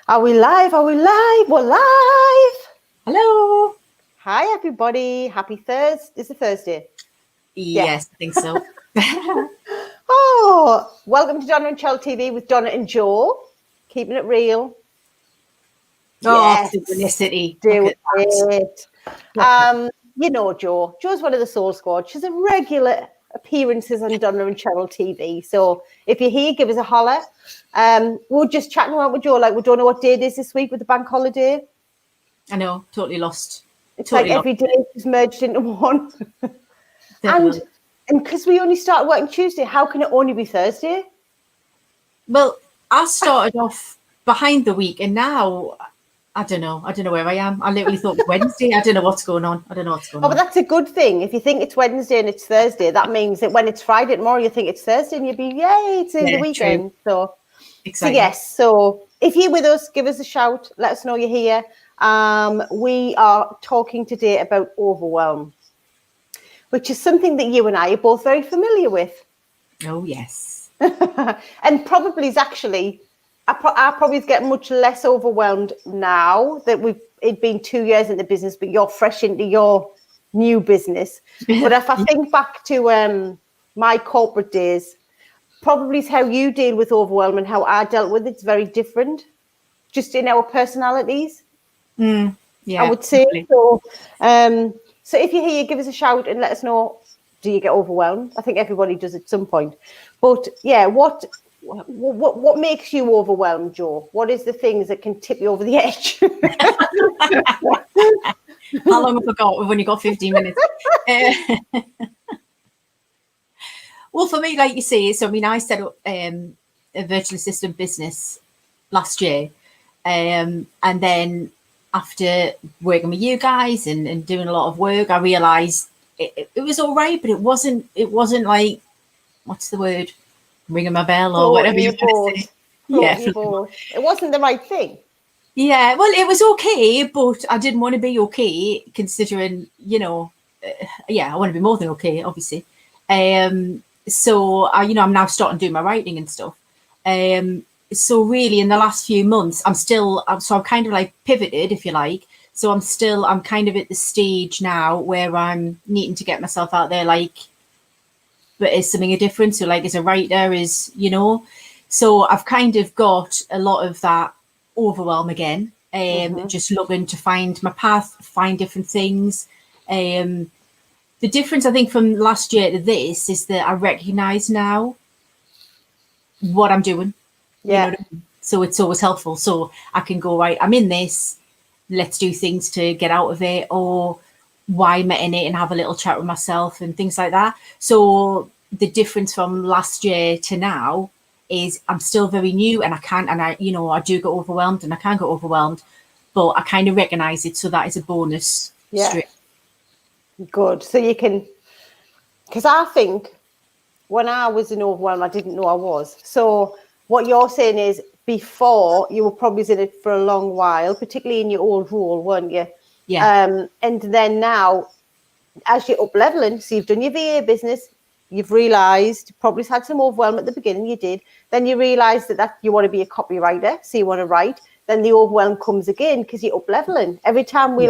Are we live? Are we live? We're live. Hello. Hi, everybody. Happy Thursday. Is it Thursday? Yes, I think so. Oh, welcome to Donna and Chell TV with Donna and Joe. Keeping it real. Oh, Yes. synchronicity. Do Look at that. it. You know Joe. Joe's one of the Soul Squad. She's a regular appearances on Donna and Channel TV. So if you're here, give us a holler. We're just chatting around with Joe, like we don't know what day it is this week with the bank holiday. I know, totally lost. It's totally like every day is merged into one. Definitely. And because we only started working Tuesday, how can it only be Thursday? Well, I started off behind the week and now I don't know where I am. I literally thought Wednesday. I don't know what's going on. Oh, but that's a good thing. If you think it's Wednesday and it's Thursday, that means that when it's Friday tomorrow, you think it's Thursday and you'll be, yay, it's in the weekend. True. So Exciting. So yes, so if you're with us, give us a shout. Let us know you're here. We are talking today about overwhelm, which is something that you and I are both very familiar with. Oh, yes. And probably is actually, I probably get much less overwhelmed now that it'd been 2 years in the business, but you're fresh into your new business. But if I think back to my corporate days, probably is how you deal with overwhelm and how I dealt with it's very different, just in our personalities. Yeah, I would say so. So if you're here, give us a shout and let us know. Do you get overwhelmed? I think everybody does at some point. But yeah, what makes you overwhelmed, Joe? What is the things that can tip you over the edge? How long have I got? We've only got 15 minutes. Well, for me, like you say, so I mean, I set up a virtual assistant business last year, and then after working with you guys and doing a lot of work, I realised it was all right, but it wasn't like, what's the word? Ringing my bell or whatever you want to say. Yeah, it wasn't the right thing. Yeah, well, it was okay, but I didn't want to be okay, considering, I want to be more than okay, obviously. So I'm now starting to do my writing and stuff. So really, in the last few months, I'm kind of like pivoted, if you like. So I'm kind of at the stage now where I'm needing to get myself out there, like, but is something a different. So like as a writer so I've kind of got a lot of that overwhelm again, just looking to find my path, find different things. The difference I think from last year to this is that I recognize now what I'm doing. Yeah. You know what I mean? So it's always helpful. So I can go, right, I'm in this, let's do things to get out of it, or why am I in it, and have a little chat with myself and things like that. So the difference from last year to now is I'm still very new, and I do get overwhelmed, and I can get overwhelmed, but I kind of recognize it. So that is a bonus. Yeah. Good. So you can, because I think when I was in overwhelm, I didn't know I was. So what you're saying is before you were probably in it for a long while, particularly in your old role, weren't you? Yeah. And then now, as you're up leveling, so you've done your VA business, you've realised, probably had some overwhelm at the beginning, you did. Then you realise that you want to be a copywriter, so you want to write. Then the overwhelm comes again because you're up leveling. Every time we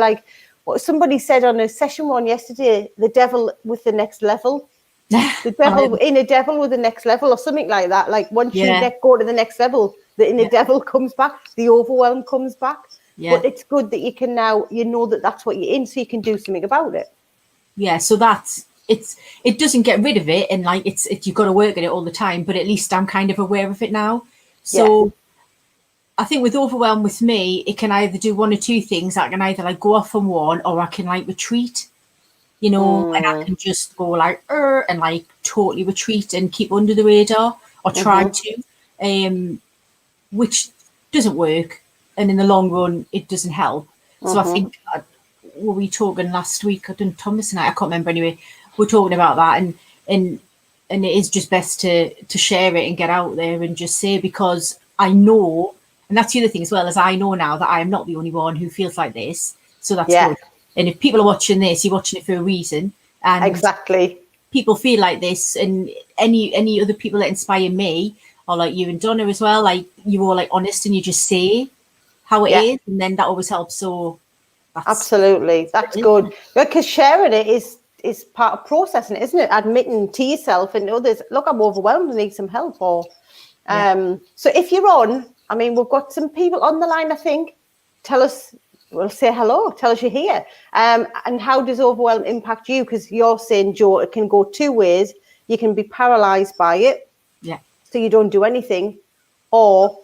what somebody said on a session one yesterday, the devil with the next level. The devil in a devil with the next level or something like that. Like once you go to the next level, the inner devil comes back, the overwhelm comes back. Yeah. But it's good that you can now, that's what you're in, so you can do something about it. Yeah, so it doesn't get rid of it, and like it's you've got to work at it all the time, but at least I'm kind of aware of it now. So I think with overwhelm with me, it can either do one or two things. I can either like go off on one, or I can like retreat, and I can just go like and like totally retreat and keep under the radar, or try to, which doesn't work, and in the long run it doesn't help. So I think were we talking last week? I didn't, Thomas and I can't remember anyway. We're talking about that, and it is just best to share it and get out there and just say, because I know, and that's the other thing as well, as I know now that I am not the only one who feels like this. So that's good. And if people are watching this, you're watching it for a reason. And exactly. People feel like this, and any other people that inspire me or like you and Donna as well, like you all like honest and you just say how it is, and then that always helps. So that's absolutely, that's good, because sharing it is part of processing it, isn't it? Admitting to yourself and others, look, I'm overwhelmed, I need some help. Or so if you're on, I mean, we've got some people on the line, I think. Tell us, we'll say hello, tell us you're here. And how does overwhelm impact you? Because you're saying, Joe, it can go two ways. You can be paralyzed by it, so you don't do anything, or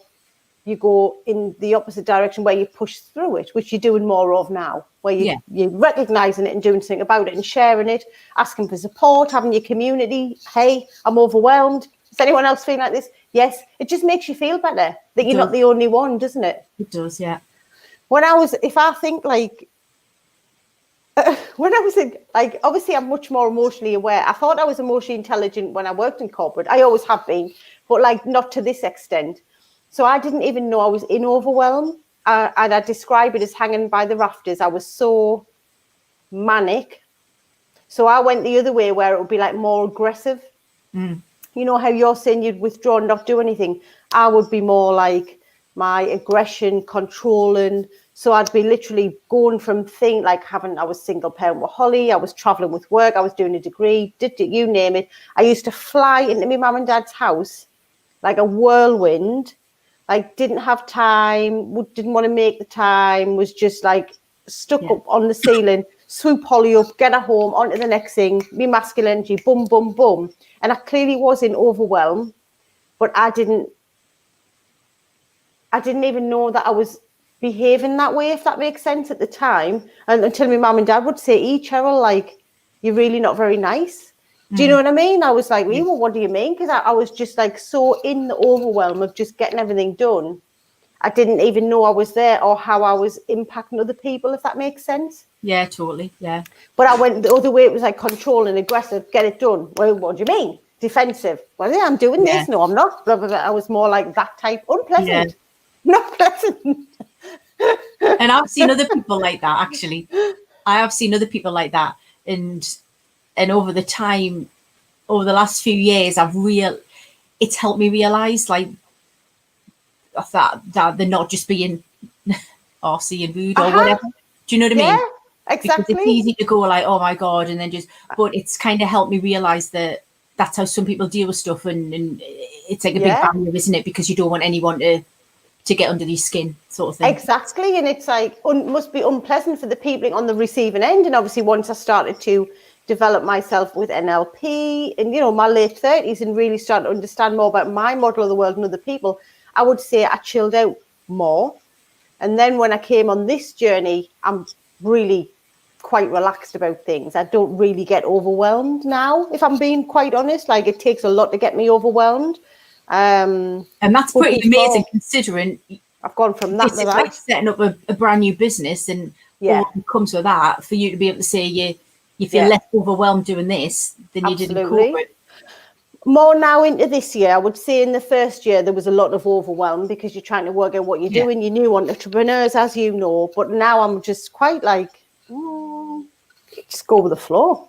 you go in the opposite direction where you push through it, which you're doing more of now, where you're recognizing it and doing something about it and sharing it, asking for support, having your community. Hey, I'm overwhelmed. Does anyone else feel like this? Yes. It just makes you feel better that you're not the only one, doesn't it? It does, yeah. When I was obviously I'm much more emotionally aware. I thought I was emotionally intelligent when I worked in corporate. I always have been, but like not to this extent. So I didn't even know I was in overwhelm. And I describe it as hanging by the rafters. I was so manic. So I went the other way, where it would be like more aggressive. You know how you're saying you'd withdraw and not do anything? I would be more like my aggression, controlling. So I'd be literally going from I was single parent with Holly, I was traveling with work, I was doing a degree, you name it. I used to fly into my mum and dad's house like a whirlwind, like didn't have time, didn't want to make the time, was just like stuck up on the ceiling, swoop Holly up, get her home, on to the next thing, me masculine energy, boom, boom, boom. And I clearly was in overwhelm, but I didn't even know that I was behaving that way, if that makes sense, at the time. And until my mum and dad would say, Cheryl, like, you're really not very nice. Do you know what I mean? I was like, well, what do you mean? Because I was just like so in the overwhelm of just getting everything done. I didn't even know I was there or how I was impacting other people, if that makes sense. Yeah, totally. Yeah. But I went the other way. It was like control and aggressive, get it done. Well, what do you mean? Defensive. Well, yeah, I'm doing this. No, I'm not. Blah, blah, blah. I was more like that type. Unpleasant. Not pleasant. And I've seen other people like that, actually. I have seen other people like that. And over the last few years, it's helped me realize like that they're not just being arsey and rude or whatever. Do you know what I mean? Exactly. Because it's easy to go like, oh my God, and then but it's kind of helped me realize that that's how some people deal with stuff, and it's like a big barrier, isn't it? Because you don't want anyone to get under their skin, sort of thing. Exactly. And it's like must be unpleasant for the people on the receiving end. And obviously once I started to develop myself with NLP in, my late 30s and really started to understand more about my model of the world and other people, I would say I chilled out more. And then when I came on this journey, I'm really quite relaxed about things. I don't really get overwhelmed now, if I'm being quite honest. Like, it takes a lot to get me overwhelmed. And that's pretty amazing, considering I've gone from that to that. Like setting up a brand new business, and all that comes with that, for you to be able to say you feel less overwhelmed doing this than you did in corporate. More now into this year, I would say in the first year there was a lot of overwhelm because you're trying to work out what you're doing. You're new entrepreneurs, as you know, but now I'm just quite like, just go with the flow.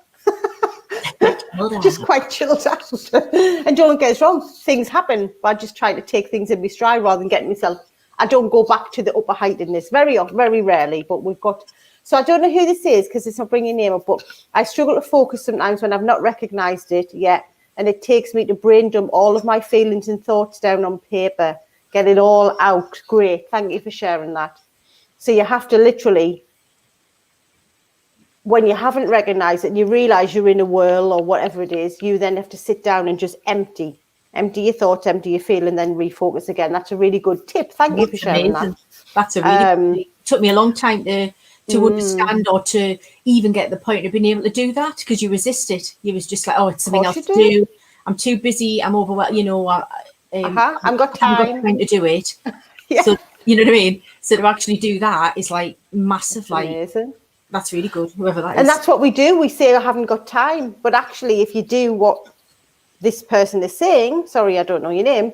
Just quite chilled out. And don't get us wrong, things happen, but I just try to take things in my stride rather than getting myself. I don't go back to the upper height in this very rarely, but we've got. So I don't know who this is because it's not bringing your name up, but I struggle to focus sometimes when I've not recognized it yet. And it takes me to brain dump all of my feelings and thoughts down on paper, get it all out. Great. Thank you for sharing that. So you have to literally, when you haven't recognized it and you realize you're in a whirl or whatever it is, you then have to sit down and just empty your thoughts, empty your feeling, and then refocus again. That's a really good tip. Thank you for sharing that. That's a really it took me a long time to understand or to even get the point of being able to do that, because you resist it. You was just like, oh, it's something else to do. I'm too busy. I'm overwhelmed. I've got time to do it. So you know what I mean. So to actually do that is like massive. Like, amazing. That's really good. Whoever that is, and that's what we do. We say I haven't got time, but actually, if you do what this person is saying, sorry, I don't know your name.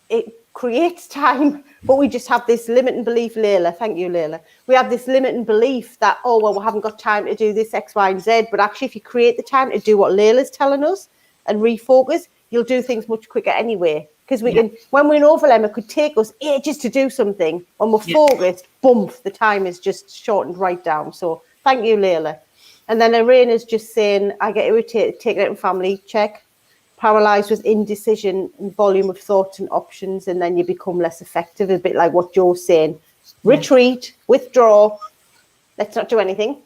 It creates time, but we just have this limiting belief, Layla. Thank you, Layla. We have this limiting belief that, oh, well, we haven't got time to do this X, Y, and Z. But actually, if you create the time to do what Layla's telling us and refocus, you'll do things much quicker anyway. Because we can, when we're in overwhelm, it could take us ages to do something. When we're focused, boom, the time is just shortened right down. So thank you, Layla. And then Irene just saying, I get irritated, take it out in family, check. Paralysed with indecision and volume of thoughts and options, and then you become less effective, a bit like what Joe's saying. Retreat, withdraw, let's not do anything.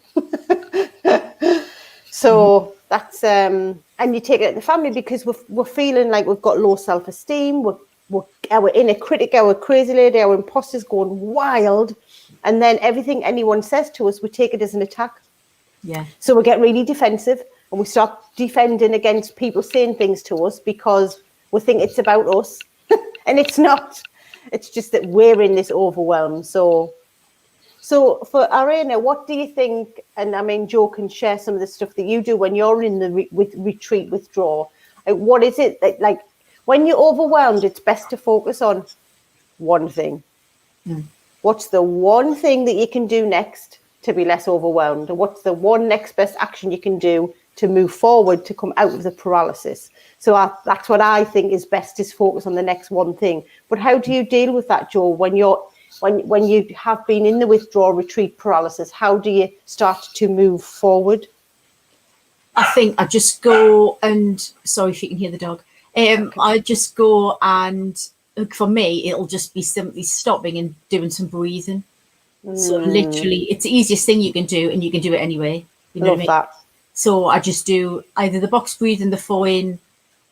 So that's and you take it at the family because we're feeling like we've got low self-esteem, we're our inner critic, our crazy lady, our imposter's going wild, and then everything anyone says to us, we take it as an attack. So we get really defensive and we start defending against people saying things to us because we think it's about us. And it's not. It's just that we're in this overwhelm. So for Arena, what do you think? And I mean, Joe can share some of the stuff that you do when you're in the retreat, withdraw. What is it that, like, when you're overwhelmed, it's best to focus on one thing. What's the one thing that you can do next to be less overwhelmed? And what's the one next best action you can do to move forward, to come out of the paralysis? So that's what I think is best, is focus on the next one thing. But how do you deal with that, Joe, when you have been in the withdrawal, retreat, paralysis? How do you start to move forward? I think I just go and, sorry if you can hear the dog. I just go and, for me, it'll just be simply stopping and doing some breathing. So literally, it's the easiest thing you can do, and you can do it anyway. You know Love what I mean? that. So I just do either the box breathing, the 4 in,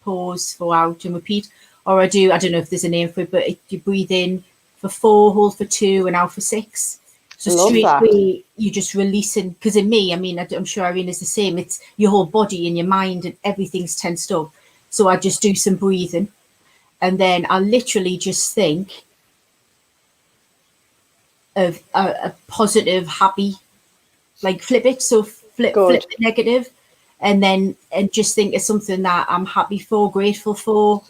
pause, 4 out, and repeat, or I don't know if there's a name for it, but you breathe in for 4, hold for 2, and out for 6. So straight away, you're just releasing. Because in me, I mean, I'm sure Irene is the same. It's your whole body and your mind, and everything's tensed up. So I just do some breathing, and then I literally just think of a positive, happy, like flip it. So flip the negative, and just think of something that I'm happy for, grateful for,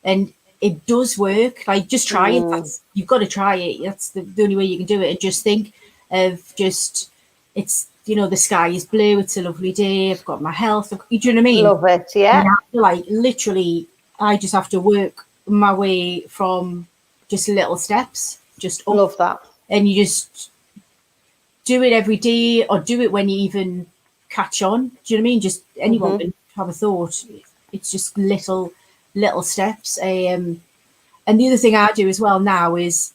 and it does work. Like, just try it. You've got to try it. That's the only way you can do it. And just think of it's, the sky is blue. It's a lovely day. I've got my health. Do you know what I mean? Love it. Yeah. Like, literally, I just have to work my way from just little steps. Just up. Love that. And you just do it every day, or do it when you even catch on. Do you know what I mean? Just anyone can have a thought. It's just little steps. And the other thing I do as well now is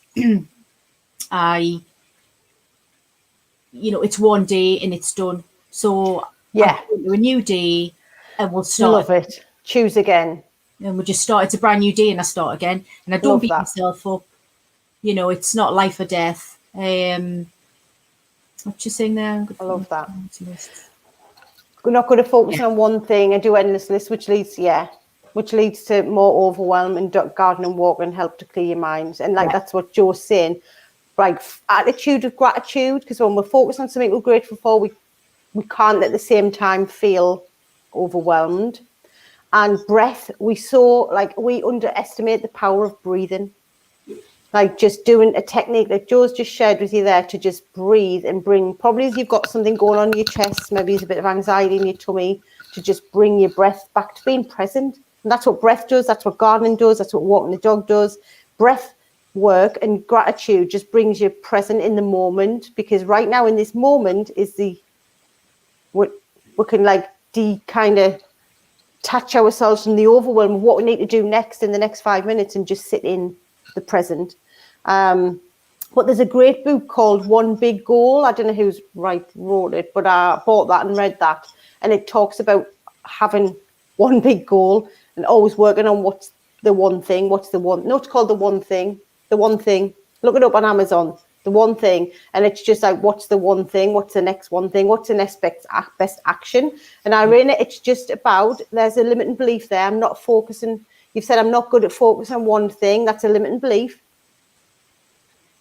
it's one day and it's done. So yeah, I'm going to a new day and we'll start. Love it. Choose again. And we'll just start. It's a brand new day and I start again. And I don't beat myself up. It's not life or death. What you saying there? I love that. We're not going to focus on one thing and do endless lists, which leads to more overwhelm, and garden and walk and help to clear your minds. And that's what Joe's saying, like attitude of gratitude, because when we're focused on something we're grateful for, we can't at the same time feel overwhelmed. And breath, we underestimate the power of breathing. Like just doing a technique that Joe's just shared with you there, to just breathe and bring, probably if you've got something going on in your chest, maybe there's a bit of anxiety in your tummy, to just bring your breath back to being present. And that's what breath does. That's what gardening does. That's what walking the dog does. Breath work and gratitude just brings you present in the moment, because right now in this moment is we can kind of detach ourselves from the overwhelm of what we need to do next in the next 5 minutes and just sit in the present. But there's a great book called One Big Goal. I don't know who's wrote it, but I bought that and read that. And it talks about having one big goal and always working on what's the one thing. It's called The One Thing. The One Thing. Look it up on Amazon. The One Thing. And it's just like, what's the one thing? What's the next one thing? What's the next best action? And Irene, it's just about, there's a limiting belief there. I'm not focusing. You've said I'm not good at focusing on one thing. That's a limiting belief.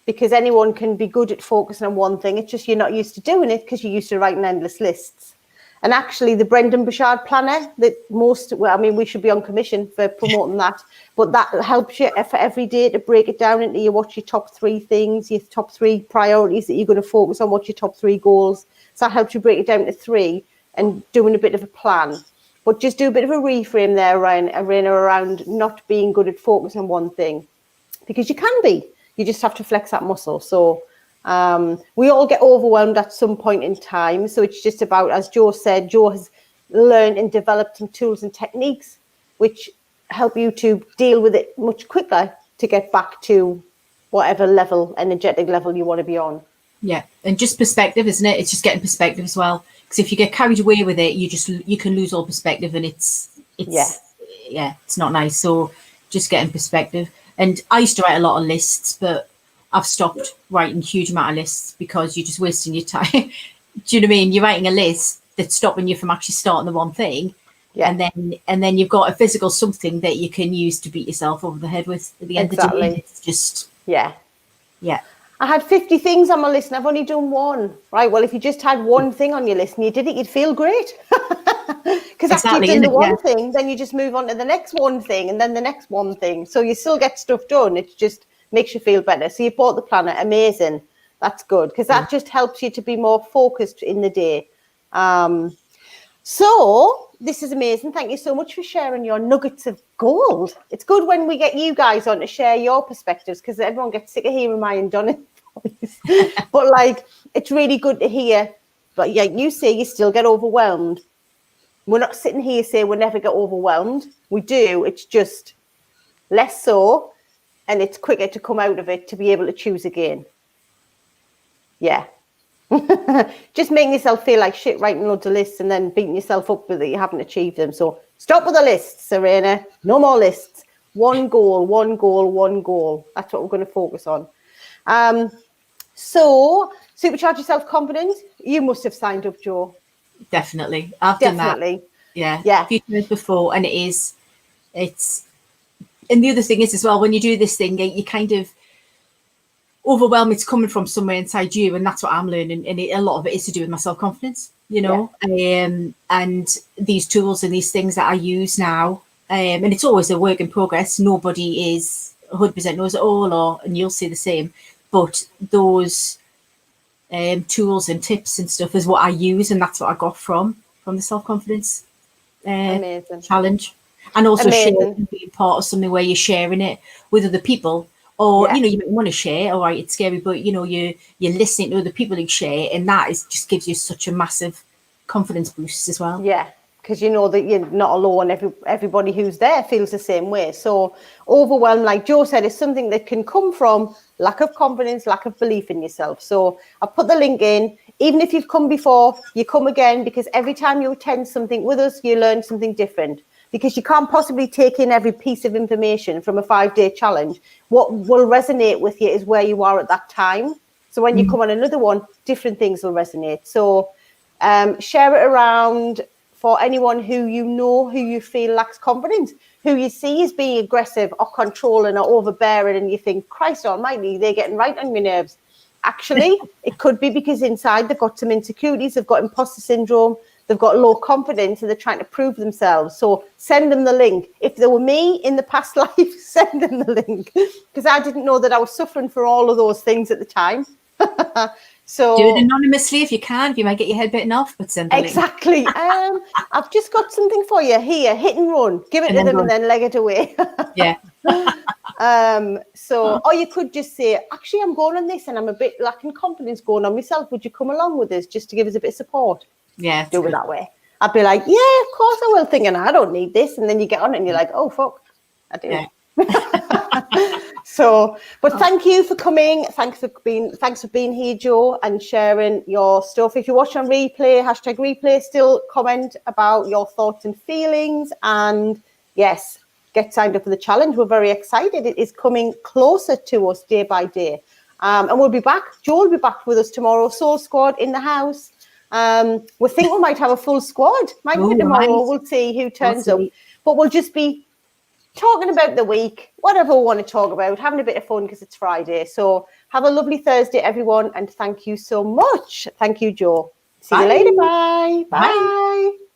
Because anyone can be good at focusing on one thing. It's just you're not used to doing it because you're used to writing endless lists. And actually, the Brendan Bouchard planner, we should be on commission for promoting that. But that helps you for every day to break it down into what's your top 3 things, your top 3 priorities that you're going to focus on, what's your top 3 goals. So that helps you break it down to 3 and doing a bit of a plan. But just do a bit of a reframe there, Ryan, Arena, around not being good at focusing on one thing, because you can be. You just have to flex that muscle. So we all get overwhelmed at some point in time. So it's just about, as Joe said, Joe has learned and developed some tools and techniques which help you to deal with it much quicker to get back to whatever level, energetic level you want to be on. Yeah, and just perspective, isn't it? It's just getting perspective as well. Because if you get carried away with it, you can lose all perspective, and it's it's not nice. So just getting perspective. And I used to write a lot of lists, but I've stopped writing huge amount of lists because you're just wasting your time. Do you know what I mean? You're writing a list that's stopping you from actually starting the one thing. Yeah. And then you've got a physical something that you can use to beat yourself over the head with at the end of the day. It's just yeah. I had 50 things on my list and I've only done one. Right. Well, if you just had one thing on your list and you did it, you'd feel great. Because after you've done the one thing, then you just move on to the next one thing and then the next one thing. So you still get stuff done. It just makes you feel better. So you bought the planner. Amazing. That's good. Because that just helps you to be more focused in the day. So this is amazing. Thank you so much for sharing your nuggets of gold. It's good when we get you guys on to share your perspectives, because everyone gets sick of hearing my and Donna's voice. But like, it's really good to hear. But yeah, you say you still get overwhelmed. We're not sitting here saying we'll never get overwhelmed. We do. It's just less so, and it's quicker to come out of it to be able to choose again. Yeah. Just making yourself feel like shit, writing loads of lists and then beating yourself up with it, you haven't achieved them. So stop with the lists, Serena. No more lists. One goal, one goal, one goal. That's what we're going to focus on. So supercharge your self-confidence. You must have signed up, Joe. Definitely. I've done that. Yeah. A few times before, and it's and the other thing is as well, when you do this thing, you kind of overwhelm, it's coming from somewhere inside you, and that's what I'm learning, and a lot of it is to do with my self-confidence, you know. And these tools and these things that I use now, and it's always a work in progress. Nobody is 100% knows it all, and you'll see the same, but those tools and tips and stuff is what I use, and that's what I got from the self-confidence challenge. And also sharing, being part of something where you're sharing it with other people. Or, you know, you might want to share, all right, it's scary, but, you know, you're listening to other people who share, and that just gives you such a massive confidence boost as well. Yeah, because you know that you're not alone. Everybody who's there feels the same way. So overwhelm, like Joe said, is something that can come from lack of confidence, lack of belief in yourself. So I've put the link in. Even if you've come before, you come again, because every time you attend something with us, you learn something different. Because you can't possibly take in every piece of information from a 5-day challenge. What will resonate with you is where you are at that time. So when you come on another one, different things will resonate. So share it around for anyone who you know, who you feel lacks confidence, who you see as being aggressive or controlling or overbearing, and you think, Christ almighty, they're getting right on your nerves. Actually, it could be because inside they've got some insecurities, they've got imposter syndrome, they've got low confidence, and they're trying to prove themselves. So send them the link. If they were me in the past life, send them the link. Because I didn't know that I was suffering for all of those things at the time. So do it anonymously if you can. You might get your head bitten off, but send the link. Exactly. I've just got something for you here. Hit and run. Give it to them and then leg it away. Yeah. So, or you could just say, actually, I'm going on this and I'm a bit lacking confidence going on myself. Would you come along with us just to give us a bit of support? Yeah. Do it that way. I'd be like, yeah, of course I will, thinking I don't need this. And then you get on it and you're like, oh, fuck, I do. Yeah. So, but thank you for coming. Thanks for being here, Joe, and sharing your stuff. If you watch on replay, #replay, still comment about your thoughts and feelings. And yes, get signed up for the challenge. We're very excited. It is coming closer to us day by day. And we'll be back. Joe will be back with us tomorrow. Soul Squad in the house. We think we might have a full squad. Might be tomorrow. We'll see who turns up. But we'll just be talking about the week, whatever we want to talk about, having a bit of fun because it's Friday. So have a lovely Thursday, everyone, and thank you so much. Thank you, Joe. See you later. Bye. Bye.